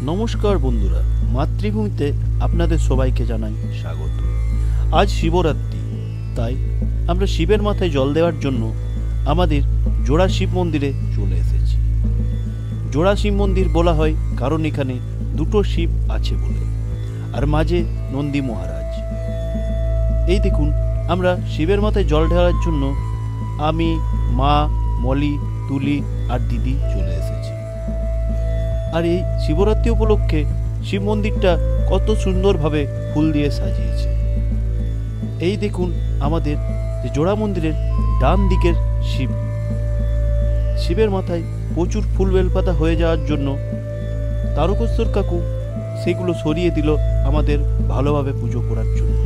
নমস্কার বন্ধুরা, মাতৃভূমিতে আপনাদের সবাইকে জানাই স্বাগত। আজ শিবরাত্রি, তাই আমরা শিবের মাথায় জল দেওয়ার জন্য আমাদের জোড়া শিব মন্দিরে চলে এসেছি। জোড়া শিব মন্দির বলা হয় কারণ এখানে দুটো শিব আছে বলে, আর মাঝে নন্দী মহারাজ। এই দেখুন, আমরা শিবের মাথায় জল ঢালার জন্য আমি, মা, মলি, তুলি আর দিদি চলে এসেছি। আর এই শিবরাত্রি উপলক্ষে শিব মন্দিরটা কত সুন্দরভাবে ফুল দিয়ে সাজিয়েছে। এই দেখুন আমাদের যে জোড়া মন্দিরের ডান দিকের শিব, শিবের মাথায় প্রচুর ফুল বেলপাতা হয়ে যাওয়ার জন্য তারকেশ্বর কাকু সেগুলো সরিয়ে দিল আমাদের ভালোভাবে পুজো করার জন্য।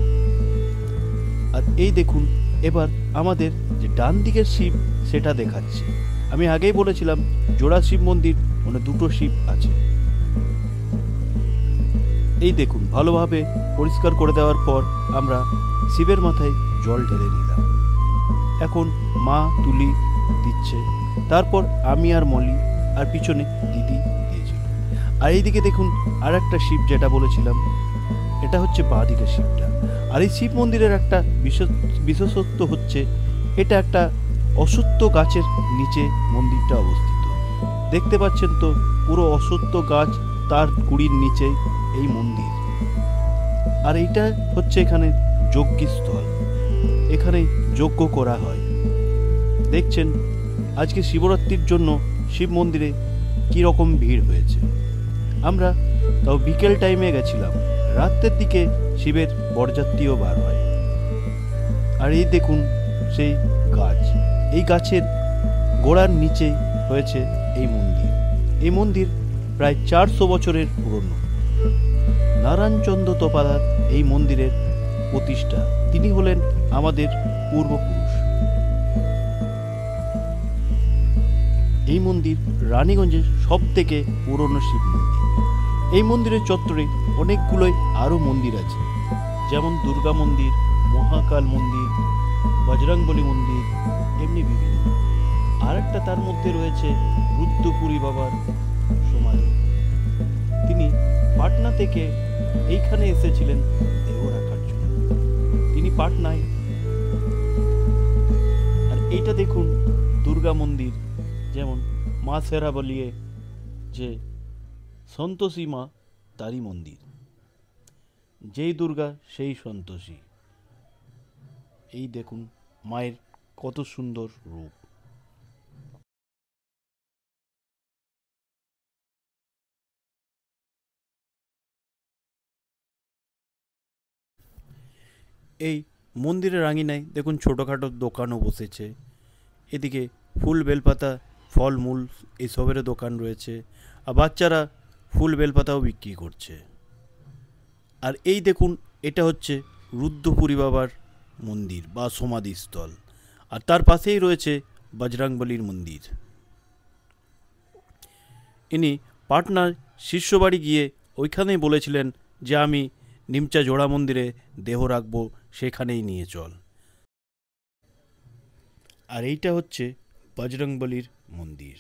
আর এই দেখুন এবার আমাদের যে ডান দিকের শিব সেটা দেখাচ্ছি। আমি আগেই বলেছিলাম জোড়া শিব মন্দির মানে দুটো শিব আছে। এই দেখুন ভালোভাবে পরিষ্কার করে দেওয়ার পর আমরা শিবের মাথায় জল ঢেলে নিলাম। এখন মা তুলি দিচ্ছে, তারপর আমি আর মলি, আর পিছনে দিদি দিয়েছিল। আর এইদিকে দেখুন আর একটা শিব যেটা বলেছিলাম, এটা হচ্ছে বাঁ দিকের শিবটা। আর এই শিব মন্দিরের একটা বিশেষত্ব হচ্ছে এটা একটা অশ্বত্থ গাছের নিচে মন্দিরটা অবস্থিত। দেখতে পাচ্ছেন তো, পুরো অশ্বত্থ গাছ, তার গুড়ির নিচে এই মন্দির। আর এইটা হচ্ছে এখানে যজ্ঞস্থল, এখানে যজ্ঞ করা হয়। দেখছেন আজকে শিবরাত্রির জন্য শিব মন্দিরে কি রকম ভিড় হয়েছে। আমরা তাও বিকেল টাইমে গেছিলাম, রাতের দিকে শিবের বরযাত্রীও বার হয়। আর এই দেখুন সেই গাছ, এই গাছের গোড়ার নিচেই হয়েছে এই মন্দির। এই মন্দির প্রায় 400 বছরের পুরনো। নারায়ণচন্দ্র তোপাদার এই মন্দিরের প্রতিষ্ঠা, তিনি হলেন আমাদের পূর্বপুরুষ। এই মন্দির রানীগঞ্জের সব থেকে পুরনো শিব মন্দির। এই মন্দিরের চত্বরে অনেকগুলোই আরও মন্দির আছে, যেমন দুর্গা মন্দির, মহাকাল মন্দির, বজরংবলী মন্দির, এমনি বিভিন্ন। আর একটা তার মধ্যে রয়েছে রুদ্রপুরী বাবার সমাধি। তিনি পাটনা থেকে এইখানে এসেছিলেন দেহ রাখার জন্য। তিনি পাটনায়। আর এইটা দেখুন দুর্গা মন্দির, যেমন মা সেরা বলিয়ে যে সন্তোষী মা, তারই মন্দির। যেই দুর্গা সেই সন্তোষী। এই দেখুন মায়ের কত সুন্দর রূপ। এই মন্দিরের আঙিনায় দেখুন ছোটোখাটো দোকানও বসেছে। এদিকে ফুল বেলপাতা, ফলমূল এসবেরও দোকান রয়েছে, আর বাচ্চারা ফুল বেলপাতাও বিক্রি করছে। আর এই দেখুন এটা হচ্ছে রুদ্রপুরী বাবার মন্দির বা সমাধিস্থল, আর তার পাশেই রয়েছে বজরংবলীর মন্দির। ইনি পাটনার শিষ্যবাড়ি গিয়ে ওইখানেই বলেছিলেন যে আমি নিমচা জোড়া মন্দিরে দেহ রাখবো, সেখানেই নিয়ে চল। আর এইটা হচ্ছে বজরংবলীর মন্দির।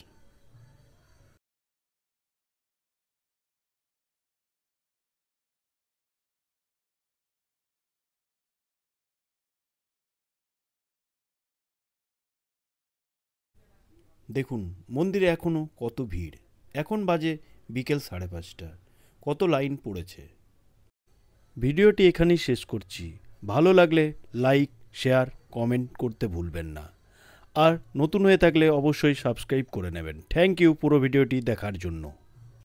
দেখুন মন্দিরে এখনও কত ভিড়। এখন বাজে বিকেল 5:30, কত লাইন পড়েছে। ভিডিওটি এখানেই শেষ করছি। ভালো লাগলে লাইক, শেয়ার, কমেন্ট করতে ভুলবেন না। আর নতুন হয়ে থাকলে অবশ্যই সাবস্ক্রাইব করে নেবেন। থ্যাংক ইউ পুরো ভিডিওটি দেখার জন্য।